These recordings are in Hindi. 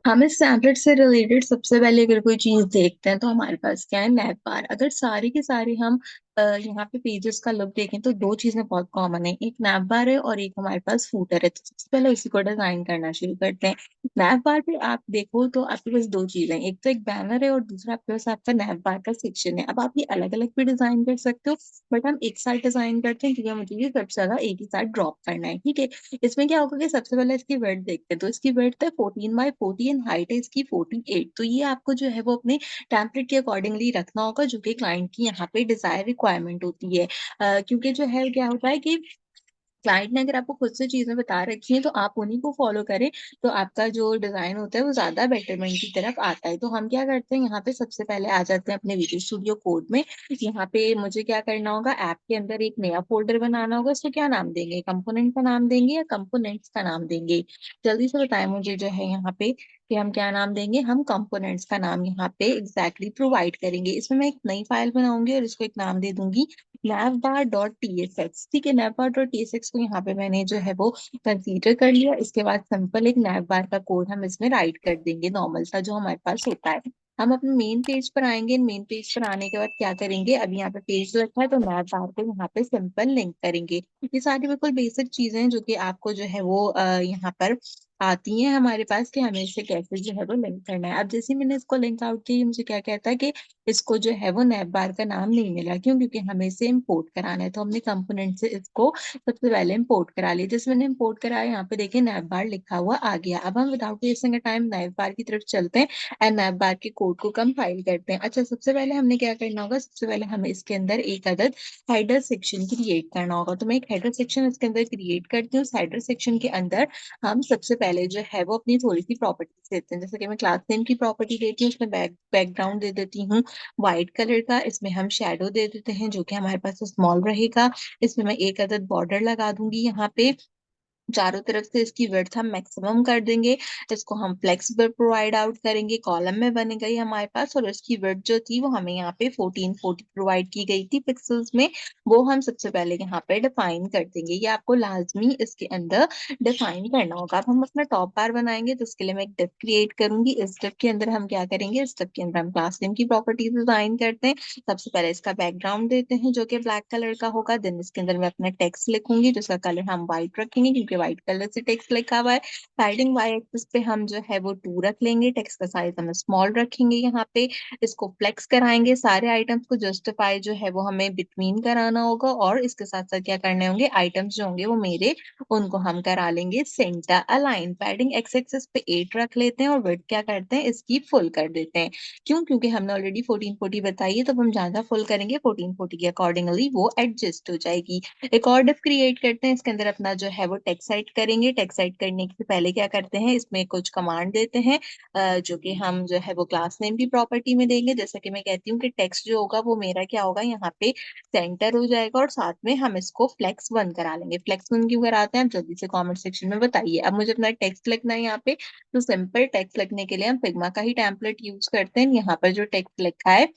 हम इस टेम्पलेट से रिलेटेड सबसे पहले अगर कोई चीज देखते हैं तो हमारे पास क्या है, नैप बार। अगर सारी की सारी हम यहाँ पे पेजेस का लुक देखें तो दो चीजें बहुत कॉमन है, एक नैप बार है और एक हमारे पास फूटर है। तो सबसे पहले उसी को डिजाइन करना शुरू करते हैं। नैप बार पे आप देखो तो आपके पास दो चीजें, एक तो एक बैनर है और दूसरा आपके पास आपका नैप बार का सेक्शन है। अब आप ये अलग अलग भी डिजाइन कर सकते हो, बट हम एक साथ डिजाइन करते हैं क्योंकि मुझे ये सबसे ज्यादा एक ही साथ ड्रॉप करना है। ठीक है, इसमें क्या होगा कि सबसे पहले इसकी विड्थ देखते हैं। तो इसकी विड्थ है 14 बाई 40, हाइट है इसकी 48। तो ये आपको जो है वो अपने टेम्पलेट के अकॉर्डिंगली रखना होगा, जो कि क्लाइंट की यहाँ पे डिजायर रिक्वायरमेंट होती है। क्योंकि जो है क्या होता है कि क्लाइंट ने अगर आपको खुद से चीजें बता रखी हैं तो आप उन्हीं को फॉलो करें, तो आपका जो डिजाइन होता है वो ज्यादा बेटरमेंट की तरफ आता है। तो हम क्या करते हैं, यहाँ पे सबसे पहले आ जाते हैं अपने विजुअल स्टूडियो कोड में। यहाँ पे मुझे क्या करना होगा, ऐप के अंदर एक नया फोल्डर बनाना होगा। उसको क्या नाम देंगे, कंपोनेंट का नाम देंगे या कंपोनेंट्स का नाम देंगे? जल्दी से बताएं मुझे जो है यहाँ पे कि हम क्या नाम देंगे। हम कंपोनेंट्स का नाम यहाँ पे एग्जैक्टली प्रोवाइड करेंगे। इसमें मैं एक नई फाइल बनाऊंगी और इसको एक नाम दे दूंगी navbar.tsx। ठीक है, navbar.tsx को यहाँ पे मैंने जो है वो कंसीडर कर लिया। इसके बाद सिंपल एक navbar का कोड हम इसमें राइट कर देंगे, नॉर्मल सा जो हमारे पास होता है। हम अपने मेन पेज पर आएंगे। मेन पेज पर आने के बाद क्या करेंगे, अभी यहाँ पे पेज रखा है तो navbar को यहाँ पे सिंपल लिंक करेंगे। ये सारी बिल्कुल बेसिक चीजें हैं जो कि आपको जो है वो यहाँ पर आती हैं हमारे पास, कि हमें इसे कैसे जो है वो लिंक करना है। अब जैसे ही मैंने इसको लिंक आउट किया, ये मुझे क्या कहता है कि इसको जो है वो नैप बार का नाम नहीं मिला। क्यों? क्योंकि हमें इसे इम्पोर्ट कराना है। तो हमने कंपोनेंट से इसको सबसे पहले इम्पोर्ट करा लिया। जिस मैंने इम्पोर्ट कराया, यहाँ पे देखिए नैप बार लिखा हुआ आ गया। अब हम विदाउट वेस्टिंग टाइम नैप बार की तरफ चलते हैं एंड नैप बार के कोड को कंपाइल करते हैं। अच्छा, सबसे पहले हमने क्या करना होगा, सबसे पहले हमें इसके अंदर एक अदद हेडर सेक्शन क्रिएट करना होगा। तो मैं एक हेडर सेक्शन इसके अंदर क्रिएट करती हूँ। उस हेडर सेक्शन के अंदर हम सबसे पहले जो है वो अपनी थोड़ी सी प्रॉपर्टीज देते हैं। जैसे कि मैं क्लास नेम की प्रॉपर्टी देती हूँ, उसमें बैकग्राउंड दे देती हूँ व्हाइट कलर का। इसमें हम शेडो दे देते हैं जो कि हमारे पास स्मॉल रहेगा। इसमें मैं एक अदद बॉर्डर लगा दूंगी यहाँ पे। चारों तरफ से इसकी विड्थ हम मैक्सिमम कर देंगे। इसको हम फ्लेक्सिबल प्रोवाइड आउट करेंगे, कॉलम में बन गई हमारे पास। और इसकी विड्थ जो थी वो हमें यहाँ पे 1440 प्रोवाइड की गई थी पिक्सल्स में, वो हम सबसे पहले यहाँ पे डिफाइन कर देंगे। ये आपको लाजमी इसके अंदर डिफाइन करना होगा। अब हम अपना टॉप बार बनाएंगे तो उसके लिए मैं एक डिव क्रिएट करूंगी। इस डिव के अंदर हम क्या करेंगे, इस डिव के अंदर हम क्लास नेम की प्रॉपर्टीज डिजाइन करते हैं। सबसे पहले इसका बैकग्राउंड देते हैं जो कि ब्लैक कलर का होगा। देन इसके अंदर मैं अपना टेक्स्ट लिखूंगी जिसका कलर हम व्हाइट रखेंगे क्योंकि व्हाइट कलर से टेक्स्ट लिखा हुआ है। साइडिंग वाई एक्सिस पे हम जो है वो 2 रख लेंगे। टेक्स्ट का साइज हम स्मॉल रखेंगे यहाँ पे। इसको फ्लेक्स कराएंगे, सारे आइटम्स को जस्टिफाई जो है वो हमें बिटवीन कराना होगा। और इसके साथ साथ क्या करने होंगे, आइटम्स जो होंगे वो मेरे, उनको हम करा लेंगे centre align. Padding x axis पे 8 रख लेते हैं और विड्थ क्या करते हैं, इसकी फुल कर देते हैं। क्यों? क्योंकि हमने ऑलरेडी 1440 बताई है, तो हम ज्यादा फुल करेंगे 1440 के अकॉर्डिंगली वो एडजस्ट हो जाएगी। एक और डिव क्रिएट करते हैं। इसके अंदर अपना जो है वो टेक्स्ट साइट करेंगे। टेक्स्ट साइट करने से पहले क्या करते हैं, इसमें कुछ कमांड देते हैं जो कि हम जो है वो क्लास नेम की प्रॉपर्टी में देंगे। जैसे कि मैं कहती हूँ कि टेक्स्ट जो होगा वो मेरा क्या होगा, यहाँ पे सेंटर हो जाएगा और साथ में हम इसको फ्लेक्स वन करा लेंगे। फ्लेक्स वन क्यों कराते हैं, आप जल्दी से कमेंट सेक्शन में बताइए। अब मुझे अपना टेक्स्ट लिखना है यहाँ पे, तो सिंपल टेक्स्ट लिखने के लिए हम फिग्मा का ही टेम्पलेट यूज करते हैं। यहाँ पर जो टेक्स्ट लिखा है,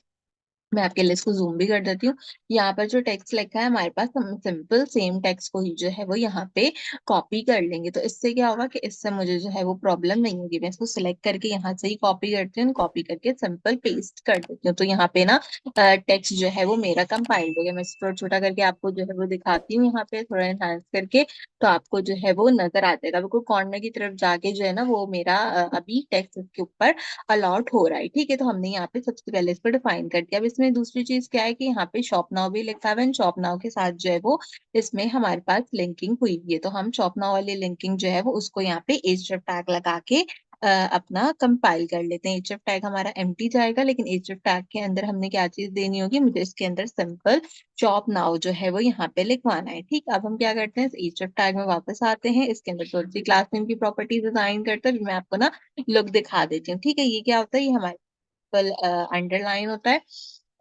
मैं आपके लिए इसको जूम भी कर देती हूँ। यहाँ पर जो टेक्स्ट लिखा है हमारे पास, हम सिंपल सेम टेक्स्ट को ही जो है वो यहाँ पे कॉपी कर लेंगे। तो इससे क्या होगा कि इससे मुझे जो है वो प्रॉब्लम नहीं होगी। मैं इसको सिलेक्ट करके यहाँ से ही कॉपी करती हूँ, कॉपी करके सिंपल पेस्ट कर देती हूँ। तो यहाँ पे ना टेक्स्ट जो है वो मेरा कंपाइल्ड हो गया। मैं इसको थोड़ा छोटा करके आपको जो है वो दिखाती हूँ, यहाँ पे थोड़ा एनहांस करके, तो आपको जो है वो नजर आ जाएगा। बिल्कुल कॉर्नर की तरफ जाके जो है ना वो मेरा अभी टेक्स्ट के ऊपर अलॉट हो रहा है। ठीक है, तो हमने यहाँ पे सबसे पहले इसको डिफाइन कर दिया। अब इसमें दूसरी चीज क्या है कि यहाँ पे शॉप नाउ भी लिखा हुआ है। शॉप नाउ के साथ जो है वो इसमें हमारे पास लिंकिंग हुई हुई है। तो हम शॉप नाउ वाली लिंकिंग जो है वो उसको यहाँ पे href टैग लगा के अपना कंपाइल कर लेते हैं। href टैग हमारा एम्प्टी जाएगा, लेकिन href टैग के अंदर हमने क्या चीज देनी होगी, मुझे इसके अंदर सिंपल शॉप नाउ जो है वो यहाँ पे लिखवाना है। ठीक, अब हम क्या करते हैं, इस href टैग में वापस आते हैं। इसके अंदर थोड़ी सी क्लास नेम की प्रॉपर्टी डिजाइन करते हैं। मैं आपको ना लुक दिखा देती हूँ। ठीक है, ये क्या होता है, ये हमारे सिंपल अंडरलाइन होता है।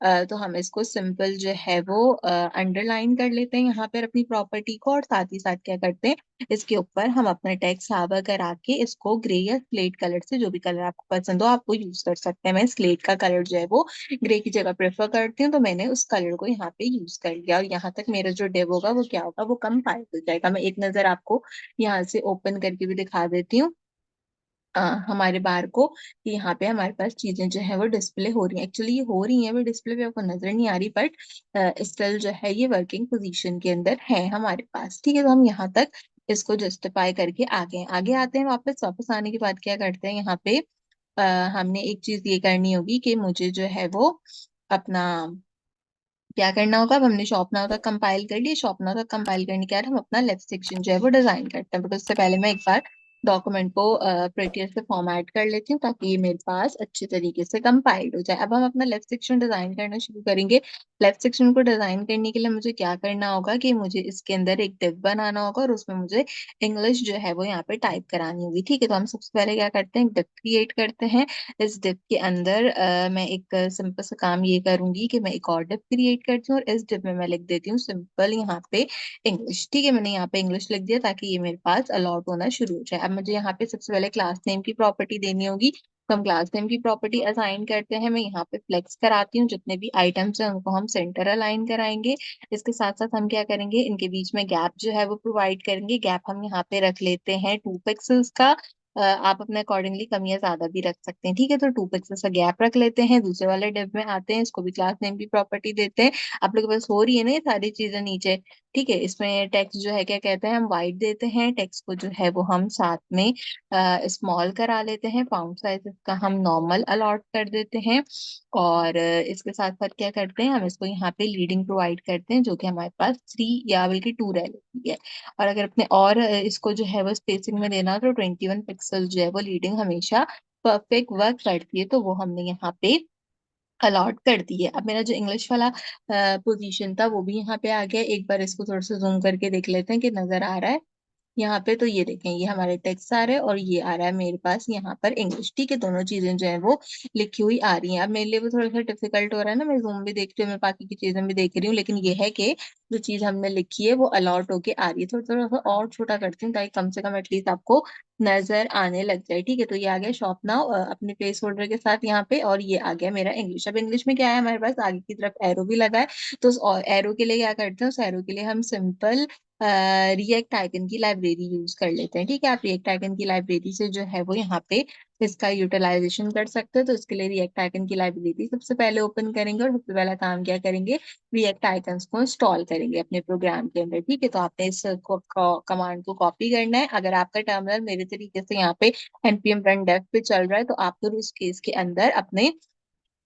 तो हम इसको सिंपल जो है वो अंडरलाइन कर लेते हैं यहाँ पर अपनी प्रॉपर्टी को। और साथ ही साथ क्या करते हैं, इसके ऊपर हम अपना टेक्स्ट सावा करा के इसको ग्रे या स्लेट कलर से, जो भी कलर आपको पसंद हो आपको यूज कर सकते हैं। मैं स्लेट का कलर जो है वो ग्रे की जगह प्रेफर करती हूँ, तो मैंने उस कलर को यहाँ पे यूज कर लिया। और यहाँ तक मेरा जो डिव होगा वो क्या होगा, वो कंपाइल हो जाएगा। मैं एक नजर आपको यहाँ से ओपन करके भी दिखा देती हूँ। हमारे बार को कि यहाँ पे हमारे पास चीजें जो है वो डिस्प्ले हो रही हैं। एक्चुअली ये हो रही हैं, वो डिस्प्ले पे आपको नजर नहीं आ रही, बट स्टिल जो है ये वर्किंग पोजीशन के अंदर है हमारे पास। ठीक है, तो हम यहाँ तक इसको जस्टिफाई करके आगे आते हैं। वापस वापस आने के बाद क्या करते हैं यहाँ पे, अ, हमने एक चीज ये करनी होगी कि मुझे जो है वो अपना क्या करना होगा। अब हमने शॉप नाउ तक कंपाइल कर लिया। शॉप नाउ तक कंपाइल करने के बाद हम अपना लेफ्ट सेक्शन जो है वो डिजाइन करते हैं, बट उससे पहले मैं एक बार डॉक्यूमेंट को प्रेटियर से फॉर्मेट कर लेती हूँ ताकि ये मेरे पास अच्छे तरीके से कंपाइल्ड हो जाए। अब हम अपना लेफ्ट सेक्शन डिजाइन करना शुरू करेंगे। लेफ्ट सेक्शन को डिजाइन करने के लिए मुझे क्या करना होगा कि मुझे इसके अंदर एक डिव बनाना होगा और उसमें मुझे इंग्लिश जो है वो यहाँ पे टाइप करानी होगी। ठीक है, तो हम सबसे पहले क्या करते हैं, डिव क्रिएट करते हैं। इस डिव के अंदर मैं एक सिंपल सा काम ये करूंगी कि मैं एक और डिव क्रिएट करती हूँ और इस डिव में मैं लिख देती हूँ सिंपल यहाँ पे इंग्लिश। ठीक है, मैंने यहाँ पे इंग्लिश लिख दिया ताकि ये मेरे पास अलॉट होना शुरू हो जाए। अब मुझे यहाँ पे सबसे पहले क्लास नेम की प्रॉपर्टी देनी होगी, तो हम क्लास नेम की प्रॉपर्टी असाइन करते हैं। मैं यहाँ पे फ्लेक्स कराती हूँ, जितने भी आइटम्स हैं उनको हम सेंटर अलाइन कराएंगे। इसके साथ साथ हम क्या करेंगे, इनके बीच में गैप जो है वो प्रोवाइड करेंगे। गैप हम यहाँ पे रख लेते हैं 2 पिक्सल्स का। आप अपने अकॉर्डिंगली कम या ज्यादा भी रख सकते हैं। ठीक है, तो 2 पिक्सल का गैप रख लेते हैं। दूसरे वाले डिव में आते हैं, इसको भी क्लास नेम की प्रॉपर्टी देते हैं। आप लोग के पास हो रही है ना ये सारी चीजें नीचे। ठीक है, इसमें टेक्स्ट जो है क्या कहते हैं, हम वाइट देते हैं। टेक्स्ट को जो है वो हम साथ में स्मॉल करा लेते हैं। फाउंट साइज इसका हम नॉर्मल अलॉट कर देते हैं। और इसके साथ साथ क्या करते हैं, हम इसको यहाँ पे लीडिंग प्रोवाइड करते हैं जो कि हमारे पास 3 या बल्कि 2 रह लेती है। और अगर अपने और इसको जो है वो स्पेसिंग में देना हो तो 21 पिक्सल जो है वो लीडिंग हमेशा परफेक्ट वर्क करती है, तो वो हमने यहाँ पे अलॉट कर दी है। अब मेरा जो इंग्लिश वाला पोजीशन था वो भी यहाँ पे आ गया। एक बार इसको थोड़ा सा जूम करके देख लेते हैं कि नजर आ रहा है यहाँ पे। तो ये देखें, ये हमारे टेक्स्ट आ रहे हैं और ये आ रहा है मेरे पास यहाँ पर इंग्लिश। ठीक है, दोनों चीजें जो है वो लिखी हुई आ रही हैं। अब मेरे लिए वो थोड़ा सा डिफिकल्ट हो रहा है ना, मैं जूम भी देख रही हूँ, मैं बाकी की चीजें भी देख रही हूँ, लेकिन ये है कि जो चीज हमने लिखी है वो अलॉट होके आ रही है। थोड़ा थोड़ा सा और छोटा करती हूँ ताकि कम से कम एटलीस्ट आपको नजर आने लग जाए। ठीक है, तो ये आ गया शॉप नाउ अपने प्लेस होल्डर के साथ यहाँ पे, और ये आ गया मेरा इंग्लिश। अब इंग्लिश में क्या है, हमारे पास आगे की तरफ एरो भी लगा है। तो उस एरो के लिए क्या करते हैं, उस एरो के लिए हम सिंपल रिएक्ट आइकन की लाइब्रेरी यूज कर लेते हैं। ठीक है, आप रिएक्ट आइकन की लाइब्रेरी से जो है वो यहाँ पे इसका यूटिलाइजेशन कर सकते हो। तो इसके लिए रिएक्ट आइकन की लाइब्रेरी सबसे पहले ओपन करेंगे और सबसे पहला काम क्या करेंगे, रिएक्ट आइकन्स को इंस्टॉल करेंगे अपने प्रोग्राम के अंदर। ठीक है, तो आपने इस कमांड को कॉपी करना है। अगर आपका टर्मिनल मेरे तरीके से यहाँ पे npm run dev पे चल रहा है तो आप फिर उस केस के अंदर अपने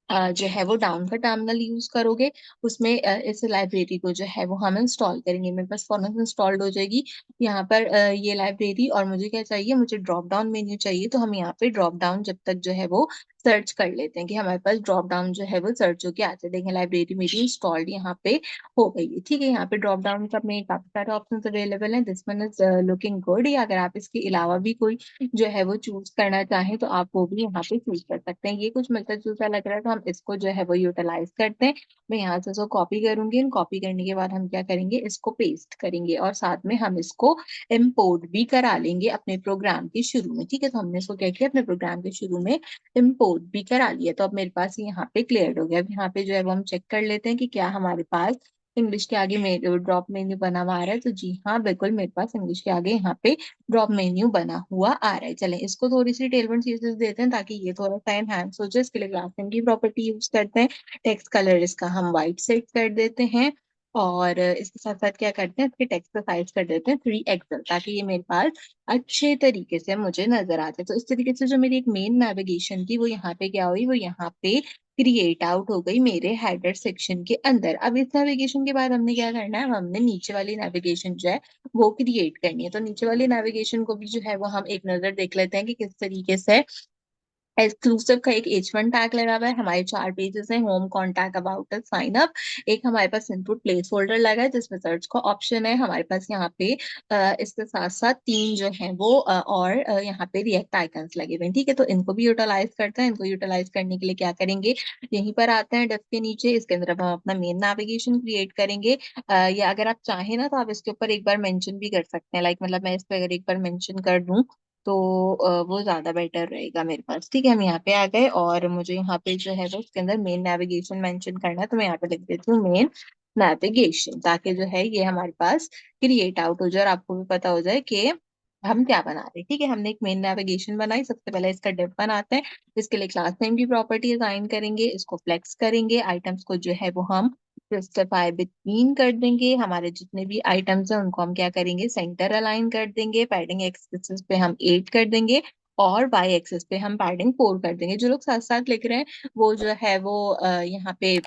जो है वो डाउन का टर्मिनल यूज करोगे। उसमें इस लाइब्रेरी को जो है वो हम इंस्टॉल करेंगे। मेरे पास फौरन इंस्टॉल्ड हो जाएगी यहाँ पर ये लाइब्रेरी। और मुझे क्या चाहिए, मुझे ड्रॉप डाउन मेन्यू चाहिए। तो हम यहाँ पे ड्रॉप डाउन जब तक जो है वो सर्च कर लेते हैं कि हमारे पास ड्रॉप डाउन जो है वो सर्च होके आते हैं। देखें, लाइब्रेरी मेरी इंस्टॉल्ड यहाँ पे हो गई है। ठीक है, यहाँ पे ड्रॉप डाउन का में काफी सारे ऑप्शन अवेलेबल हैं। This one is looking good. या अगर आप इसके अलावा भी कोई जो है वो चूज करना चाहें तो आप वो भी यहाँ पे चूज कर सकते हैं। ये कुछ मिलता जुलता लग रहा है तो हम इसको जो है वो यूटिलाइज करते हैं। मैं यहाँ से इसको कॉपी करूंगी। कॉपी करने के बाद हम क्या करेंगे, इसको पेस्ट करेंगे और साथ में हम इसको इम्पोर्ट भी करा लेंगे अपने प्रोग्राम के शुरू में। ठीक है, तो हमने इसको क्या किया, अपने प्रोग्राम के शुरू में इम्पोर्ट भी करा लिया। तो अब मेरे पास यहाँ पे क्लियर हो गया। अब यहाँ पे जो है वो हम चेक कर लेते हैं कि क्या हमारे पास इंग्लिश के आगे ड्रॉप मेन्यू बना हुआ आ रहा है। तो जी हाँ, बिल्कुल मेरे पास इंग्लिश के आगे यहाँ पे ड्रॉप मेन्यू बना हुआ आ रहा है। चलें इसको थोड़ी सी टेलमेंट चीजेस देते हैं ताकि ये थोड़ा सा एनहांस हो जाए। इसके लिए क्लास नेम की प्रॉपर्टी यूज करते हैं। टेक्स्ट कलर इसका हम व्हाइट सेट कर देते हैं। और इसके साथ साथ क्या करते हैं, इसके टेक्स्ट का साइज कर देते हैं 3 एक्सल ताकि ये मेरे पास अच्छे तरीके से मुझे नजर आते। तो इस तरीके से जो मेरी एक मेन नेविगेशन थी वो यहाँ पे क्या हुई, वो यहाँ पे क्रिएट आउट हो गई मेरे हेडर सेक्शन के अंदर। अब इस नेविगेशन के बाद हमने क्या करना है, हमने नीचे वाली नेविगेशन जो है वो क्रिएट करनी है। तो नीचे वाली नेविगेशन को भी जो है वो हम एक नजर देख लेते हैं कि किस तरीके से। एक्सक्लूसिव का एक H1 टैग लगा हुआ है। हमारे 4 पेजेस हैं, home, contact, about us, sign up. एक हमारे पास इनपुट प्लेस होल्डर लगा है जिसमें सर्च का ऑप्शन है हमारे पास यहाँ पे। इसके साथ साथ 3 जो है वो और यहाँ पे रिएक्ट आइकन्स लगे हुए हैं। ठीक है, तो इनको भी यूटिलाइज करते हैं। इनको यूटिलाइज करने के लिए क्या करेंगे, यहीं पर आते हैं डेस्क के नीचे, इसके अंदर अब हम अपना मेन नेविगेशन क्रिएट करेंगे। या अगर आप चाहें ना तो आप इसके ऊपर एक बार मेंशन भी कर सकते हैं। लाइक मतलब मैं इस पर अगर एक बार मेंशन कर दूं तो वो ज्यादा बेटर रहेगा मेरे पास। ठीक है, हम यहाँ पे आ गए और मुझे यहाँ पे जो है वो उसके अंदर मेन नेविगेशन मेंशन करना है। तो मैं यहाँ पे लिख देती हूँ मेन नेविगेशन ताकि जो है ये हमारे पास क्रिएट आउट हो जाए और आपको भी पता हो जाए कि हम क्या बना रहे हैं। ठीक है, हमने एक मेन नेविगेशन बनाई, सबसे पहले इसका डिव बनाते हैं। इसके लिए क्लास नेम की प्रॉपर्टी असाइन करेंगे, इसको फ्लेक्स करेंगे, आइटम्स को जो है वो हम स्पेसिफाई बिटवीन कर देंगे। हमारे जितने भी आइटम्स हैं उनको हम क्या करेंगे, सेंटर अलाइन कर देंगे। पैडिंग एक्स एक्सिस पे हम 8 कर देंगे और वाई एक्सिस पे हम पैडिंग 4 कर देंगे। जो लोग साथ साथ लिख रहे हैं वो जो है वो यहाँ पे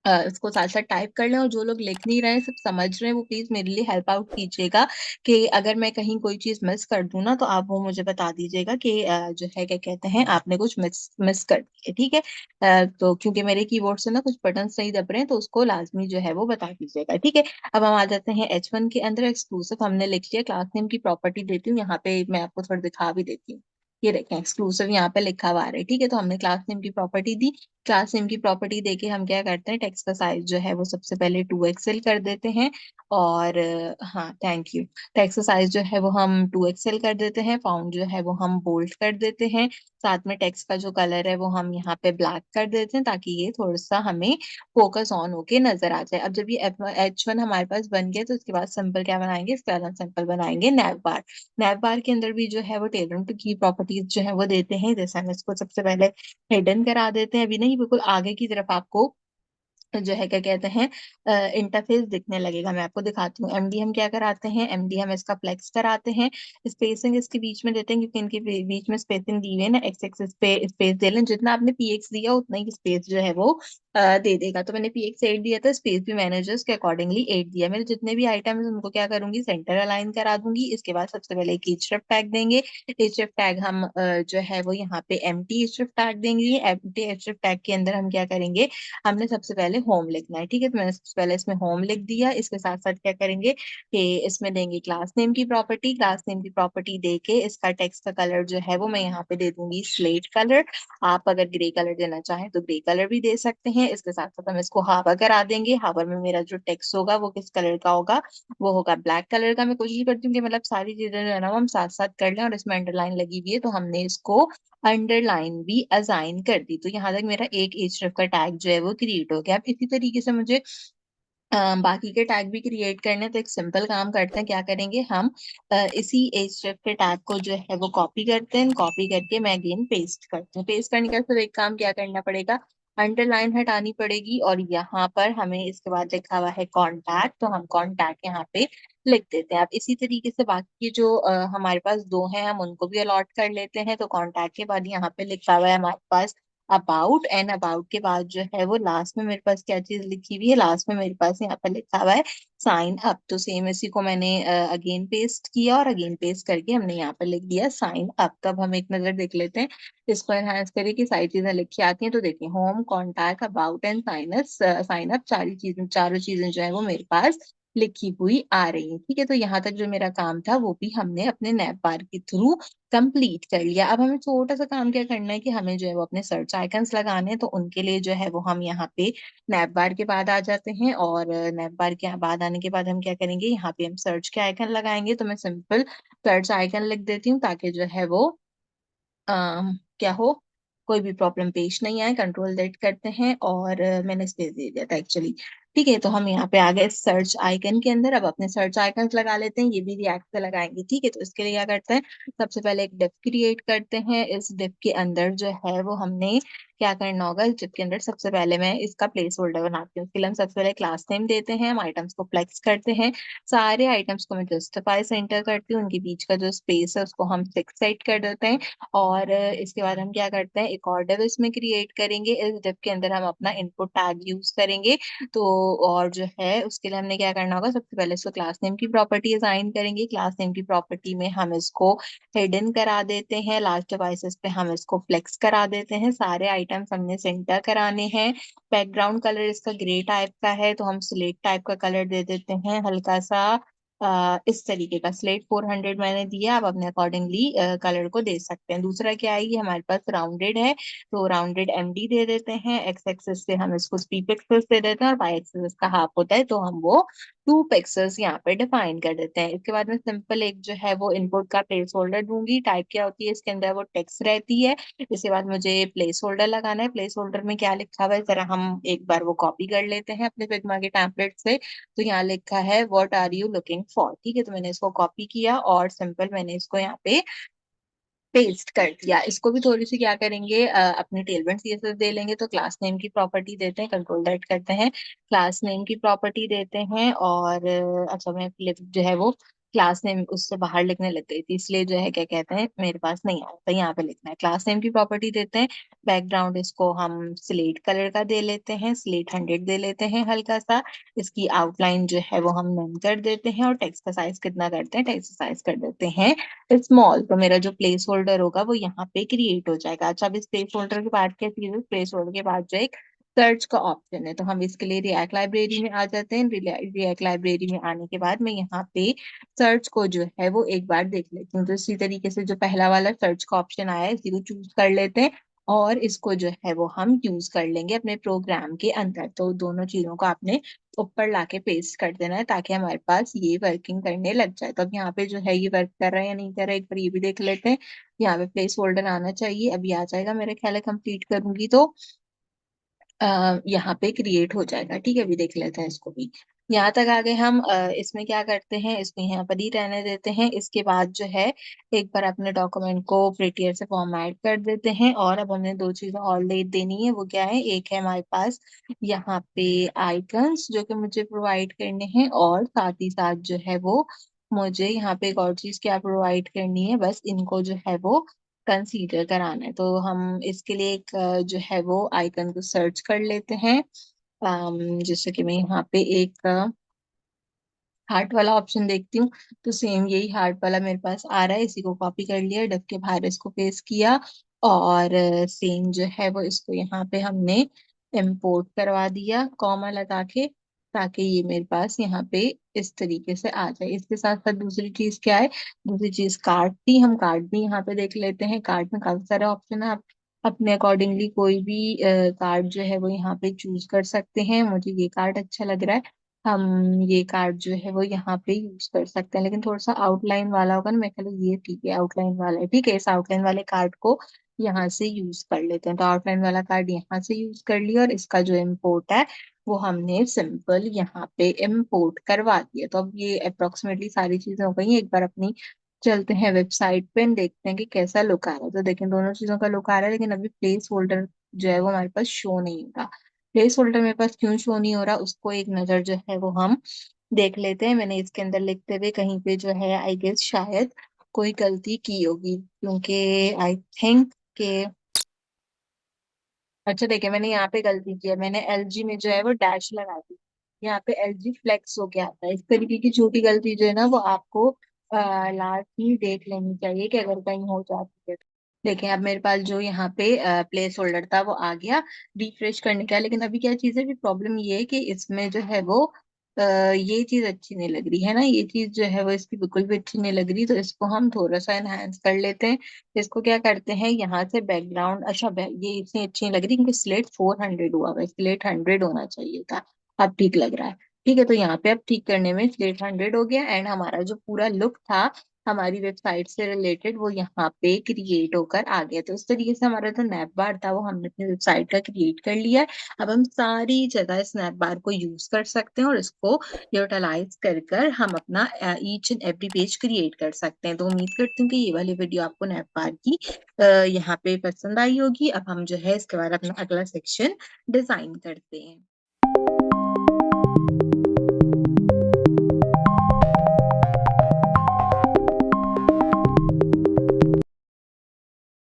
इसको साथ साथ टाइप कर लें, और जो लोग लिख नहीं रहे हैं, सब समझ रहे हैं, वो प्लीज मेरे लिए हेल्प आउट कीजिएगा कि अगर मैं कहीं कोई चीज मिस कर दूं ना, तो आप वो मुझे बता दीजिएगा कि जो है क्या कहते हैं, आपने कुछ मिस मिस कर दी है। ठीक है, तो क्योंकि मेरे कीबोर्ड से ना कुछ बटन नहीं दब रहे हैं, तो उसको लाजमी जो है वो बता दीजिएगा। ठीक है, अब हम आ जाते हैं H1 के अंदर। एक्सक्लूसिव हमने लिख लिया, क्लास नेम की प्रॉपर्टी देती हूँ यहाँ पे, मैं आपको थोड़ा दिखा भी देती हूँ। ये देखें, एक्सक्लूसिव यहाँ पे लिखा हुआ आ रहा है। ठीक है, तो हमने क्लास नेम की प्रॉपर्टी दी। क्लास नेम की प्रॉपर्टी देके हम क्या करते हैं, टेक्स्ट का साइज जो है वो सबसे पहले 2XL कर देते हैं। और हाँ, थैंक यू। टेक्स्ट का साइज जो है वो हम 2XL कर देते हैं। फाउंड जो है वो हम बोल्ड कर देते हैं। साथ में टेक्स्ट का जो कलर है वो हम यहाँ पे ब्लैक कर देते हैं, ताकि ये थोड़ा सा हमें फोकस ऑन होके नजर आ जाए। अब जब ये H1 हमारे पास बन गया, तो इसके बाद सिंपल क्या बनाएंगे, इसके बाद हम सिंपल बनाएंगे नैव बार। नैव बार के अंदर भी जो है वो टेलर टू की प्रॉपर्टीज जो है वो देते हैं। जैसे हम इसको सबसे पहले हिडन करा देते हैं, अभी नहीं, बिल्कुल आगे की तरफ आपको जो है क्या कहते हैं इंटरफेस दिखने लगेगा। मैं आपको दिखाती हूँ। एमडी हम क्या कराते हैं, एमडी हम इसका फ्लेक्स कराते हैं। स्पेसिंग इसके बीच में देते हैं, क्योंकि इनके बीच में स्पेसिंग दी हुई है ना, एक्स एक्सिस पे स्पेस दे लें। जितना आपने पीएक्स दिया उतना ही स्पेस जो है वो दे देगा। तो मैंने पीएक्स 8 दिया था, स्पेस भी मैंने जो उसके अकॉर्डिंगली 8 दिया। मेरे जितने भी आइटम है उनको क्या करूंगी, सेंटर अलाइन करा दूंगी। इसके बाद सबसे पहले एक href टैग देंगे। href टैग हम जो है वो यहाँ पे एम्प्टी href टैग देंगे। एम्प्टी href टैग के अंदर हम क्या करेंगे, हमने सबसे पहले होम लिखना है। ठीक है, तो मैंने सबसे पहले इसमें होम लिख दिया। इसके साथ साथ क्या करेंगे कि इसमें देंगे क्लास नेम की प्रॉपर्टी। क्लास नेम की प्रॉपर्टी देके इसका टेक्स्ट का कलर जो है वो मैं यहाँ पे दे दूंगी स्लेट कलर। आप अगर ग्रे कलर देना चाहें तो ग्रे कलर भी दे सकते हैं। इसके साथ साथ हम इसको हावर करा देंगे। हावर में मेरा जो टेक्स्ट होगा वो किस कलर का होगा, वो होगा ब्लैक कलर का। मैं कोशिश करती हूँ कि मतलब सारी चीजें जो है ना वो हम साथ साथ कर लें। और इसमें अंडरलाइन लगी हुई है, तो हमने इसको अंडरलाइन भी असाइन कर दी। तो यहाँ तक मेरा एक href का टैग जो है वो क्रिएट हो गया। अब इसी तरीके से मुझे बाकी के टैग भी क्रिएट करने हैं। तो एक सिंपल काम करते हैं, क्या करेंगे हम, इसी href के टैग को जो है वो कॉपी करते हैं। कॉपी करके मैं अगेन पेस्ट करती हूँ। पेस्ट करने का सिर्फ एक काम क्या करना पड़ेगा, अंडरलाइन हटानी पड़ेगी, और यहाँ पर हमें इसके बाद लिखा हुआ है कॉन्टैक्ट, तो हम कॉन्टैक्ट यहाँ पे लिख देते हैं। अब इसी तरीके से बाकी के जो हमारे पास दो हैं, हम उनको भी अलॉट कर लेते हैं। तो कॉन्टैक्ट के बाद यहाँ पे लिखा हुआ है हमारे पास अबाउट, एंड अबाउट के बाद जो है वो लास्ट में मेरे पास क्या चीज लिखी हुई है, लास्ट में मेरे पास यहाँ पर लिखा हुआ है साइन अप। तो सेम इसी को मैंने अगेन पेस्ट किया, और अगेन पेस्ट करके हमने यहाँ पर लिख दिया साइन अप। तब हम एक नजर देख लेते हैं, इसको एनहांस करें कि सारी चीजें लिखी आती हैं। तो देखिए, home, contact, about and sign up, चारों चीजें जो है वो मेरे पास लिखी हुई आ रही है। ठीक है, तो यहाँ तक जो मेरा काम था वो भी हमने अपने नैप बार के थ्रू कंप्लीट कर लिया। अब हमें छोटा सा काम क्या करना है कि हमें जो है वो अपने सर्च आइकन्स लगाने हैं। तो उनके लिए जो है वो हम यहाँ पे नैप बार के बाद आ जाते हैं, और नैप बार के बाद आने के बाद हम क्या करेंगे, यहाँ पे हम सर्च के आइकन लगाएंगे। तो मैं सिंपल सर्च आइकन लिख देती हूँ, ताकि जो है वो क्या हो, कोई भी प्रॉब्लम पेश नहीं आए। कंट्रोल जेड करते हैं, और मैंने स्पेस दे दिया था एक्चुअली। ठीक है, तो हम यहाँ पे आ गए सर्च आइकन के अंदर। अब अपने सर्च आइकन लगा लेते हैं, ये भी रिएक्ट से लगाएंगे। ठीक है, तो इसके लिए क्या करते हैं, सबसे पहले एक डिव क्रिएट करते हैं। इस डिव के अंदर जो है वो हमने क्या करना होगा, इस डिव के अंदर सबसे पहले मैं इसका प्लेस होल्डर बनाती हूँ। उसके लिए हम सबसे पहले क्लास नेम देते हैं, हम आइटम्स को फ्लेक्स करते हैं। सारे आइटम्स को मैं जस्टिफाई से एंटर करती हूँ, उनके बीच का जो स्पेस है उसको हम 6 सेट कर देते हैं। और इसके बाद हम क्या करते हैं, एक और डिव इसमें क्रिएट करेंगे। इस डिव के अंदर हम अपना इनपुट टैग यूज करेंगे। तो और जो है उसके लिए हमने क्या करना होगा, सबसे पहले इसको क्लास नेम की प्रॉपर्टी असाइन करेंगे। क्लास नेम की प्रॉपर्टी में हम इसको हिडन करा देते हैं। लास्ट डिवाइसेस पे हम इसको फ्लेक्स करा देते हैं। सारे आइटम्स हमने सेंटर कराने हैं। बैकग्राउंड कलर इसका ग्रे टाइप का है, तो हम स्लेट टाइप का कलर दे देते हैं हल्का सा, इस तरीके का। स्लेट 400 मैंने दिया, आप अपने अकॉर्डिंगली कलर को दे सकते हैं। दूसरा क्या है, ये हमारे पास राउंडेड है, तो राउंडेड एमडी दे देते हैं। एक्स एक्सिस से हम इसको 3 पिक्सेल्स दे देते हैं, और वाई एक्सिस इसका हाफ होता है, तो हम वो 2 पिक्सेल्स यहाँ पे डिफाइन कर देते हैं। इसके बाद में सिंपल एक जो है वो इनपुट का प्लेस होल्डर दूंगी। टाइप क्या होती है इसके अंदर, वो टेक्स्ट रहती है। इसके बाद मुझे प्लेस होल्डर लगाना है। प्लेस होल्डर में क्या लिखा हुआ है जरा हम एक बार वो कॉपी कर लेते हैं अपने फिग्मा के टेम्पलेट से। तो यहाँ लिखा है what are you looking for. ठीक है, तो मैंने इसको कॉपी किया और सिंपल मैंने इसको यहाँ पे पेस्ट कर दिया। इसको भी थोड़ी सी क्या करेंगे, अपनी टेलबेंट सीएसएस दे लेंगे। तो क्लास नेम की प्रॉपर्टी देते हैं, कंट्रोल दैट करते हैं, क्लास नेम की प्रॉपर्टी देते हैं। और अच्छा मैं जो है वो क्लास नेम उससे बाहर लिखने लग गई थी, इसलिए जो है क्या कहते हैं मेरे पास नहीं आया था, यहाँ पे लिखना है। क्लास नेम की प्रॉपर्टी देते हैं। बैकग्राउंड इसको हम स्लेट कलर का दे लेते हैं, स्लेट 100 दे लेते हैं हल्का सा। इसकी आउटलाइन जो है वो हम नन कर देते हैं। और टेक्स्ट का साइज कितना करते हैं, टेक्स्ट साइज कर देते हैं स्मॉल। तो मेरा जो प्लेस होल्डर होगा वो यहाँ पे क्रिएट हो जाएगा। अच्छा, अब इस प्लेस होल्डर के बाद क्या चीज है, प्लेस होल्डर के बाद जो एक सर्च का ऑप्शन है, तो हम इसके लिए रिएक्ट लाइब्रेरी में आ जाते हैं। रिएक्ट लाइब्रेरी में आने के बाद मैं यहाँ पे सर्च को जो है वो एक बार देख लेती हूँ। तो इसी तरीके से जो पहला वाला सर्च का ऑप्शन आया है इसी को चूज कर लेते हैं और इसको जो है वो हम यूज कर लेंगे अपने प्रोग्राम के अंदर। तो दोनों चीजों को आपने ऊपर लाके पेस्ट कर देना है ताकि हमारे पास ये वर्किंग करने लग जाए। तो अब यहाँ पे जो है ये वर्क कर रहा है या नहीं कर रहा है एक बार ये भी देख लेते हैं। यहाँ पे प्लेस होल्डर आना चाहिए, अभी आ जाएगा मेरे ख्याल है। कंप्लीट करूंगी तो यहाँ पे क्रिएट हो जाएगा। ठीक है, अभी देख लेते हैं इसको भी। यहाँ तक आ गए हम। इसमें क्या करते हैं, इसमें यहाँ पर ही रहने देते हैं। इसके बाद जो है एक बार अपने डॉक्यूमेंट को प्रिटियर से फॉर्मेट कर देते हैं। और अब हमने दो चीजें और ले देनी है, वो क्या है, एक है हमारे पास यहाँ पे आइकन्स जो कि मुझे प्रोवाइड करने हैं, और साथ ही साथ जो है वो मुझे यहाँ पे एक और चीज क्या प्रोवाइड करनी है, बस इनको जो है वो कंसीडर कराना है। तो हम इसके लिए एक जो है वो आइकन को सर्च कर लेते हैं। जैसे कि मैं यहाँ पे एक हार्ट वाला ऑप्शन देखती हूँ, तो सेम यही हार्ट वाला मेरे पास आ रहा है। इसी को कॉपी कर लिया, डब के बाहर इसको पेस्ट किया और सेम जो है वो इसको यहाँ पे हमने इम्पोर्ट करवा दिया कॉमा लगा के, ताकि ये मेरे पास यहाँ पे इस तरीके से आ जाए। इसके साथ साथ दूसरी चीज क्या है, दूसरी चीज कार्ड थी। हम कार्ड भी यहाँ पे देख लेते हैं। कार्ड में काफी सारे ऑप्शन है, आप अपने अकॉर्डिंगली कोई भी कार्ड जो है वो यहाँ पे चूज कर सकते हैं। मुझे ये कार्ड अच्छा लग रहा है, हम ये कार्ड जो है वो यहाँ पे यूज कर सकते हैं, लेकिन थोड़ा सा आउटलाइन वाला होगा ना, मैं ख्याल ये ठीक है, आउटलाइन वाला है। ठीक है, इस आउटलाइन वाले कार्ड को यहाँ से यूज कर लेते हैं। तो आउटलाइन वाला कार्ड यहाँ से यूज कर लिया और इसका जो इम्पोर्ट है वो हमने सिंपल यहाँ पे इम्पोर्ट करवा दिया। तो अब ये अप्रोक्सीमेटली सारी चीजें हो गई हैं। एक बार अपनी चलते हैं वेबसाइट पे and देखते हैं कि कैसा लुक आ रहा है। तो देखें दोनों चीजों का लुक आ रहा है, लेकिन अभी प्लेस होल्डर जो है वो हमारे पास शो नहीं होगा। प्लेस होल्डर मेरे पास क्यों शो नहीं हो रहा, उसको एक नजर जो है वो हम देख लेते हैं। मैंने इसके अंदर लिखते हुए कहीं पे जो है आई गेस शायद कोई गलती की होगी, क्योंकि आई थिंक के अच्छा देखिए मैंने यहाँ पे गलती की है, मैंने एलजी में जो है वो डैश लगा दी, यहाँ पे एलजी फ्लेक्स हो गया था। इस तरीके की छोटी गलती जो है ना वो आपको लास्ट ही देख लेनी चाहिए कि अगर कहीं हो जाती है। देखिए अब मेरे पास जो यहाँ पे प्लेस होल्डर था वो आ गया रिफ्रेश करने का। लेकिन अभी क्या चीज़ है कि प्रॉब्लम ये है कि इसमें जो है वो ये चीज अच्छी नहीं लग रही है ना, ये चीज जो है वो इसकी बिल्कुल भी अच्छी नहीं लग रही। तो इसको हम थोड़ा सा एनहांस कर लेते हैं। इसको क्या करते हैं यहाँ से बैकग्राउंड, अच्छा ये इतनी अच्छी नहीं लग रही क्योंकि स्लेट 400 हुआ हुआ है, स्लेट 100 होना चाहिए था। अब ठीक लग रहा है। ठीक है, तो यहाँ पे अब ठीक करने में स्लेट 100 हो गया एंड हमारा जो पूरा लुक था हमारी वेबसाइट से रिलेटेड वो यहाँ पे क्रिएट होकर आ गया। तो इस तरीके से हमारा जो नैप बार था वो हमने अपनी वेबसाइट का क्रिएट कर लिया है। अब हम सारी जगह स्नैप बार को यूज कर सकते हैं और इसको यूटिलाइज कर कर हम अपना each and every page create कर सकते हैं। तो उम्मीद करती हूँ कि ये वाली वीडियो आपको नैप बार की यहाँ पे पसंद आई होगी। अब हम जो है इसके बाद अपना अगला सेक्शन डिजाइन करते हैं।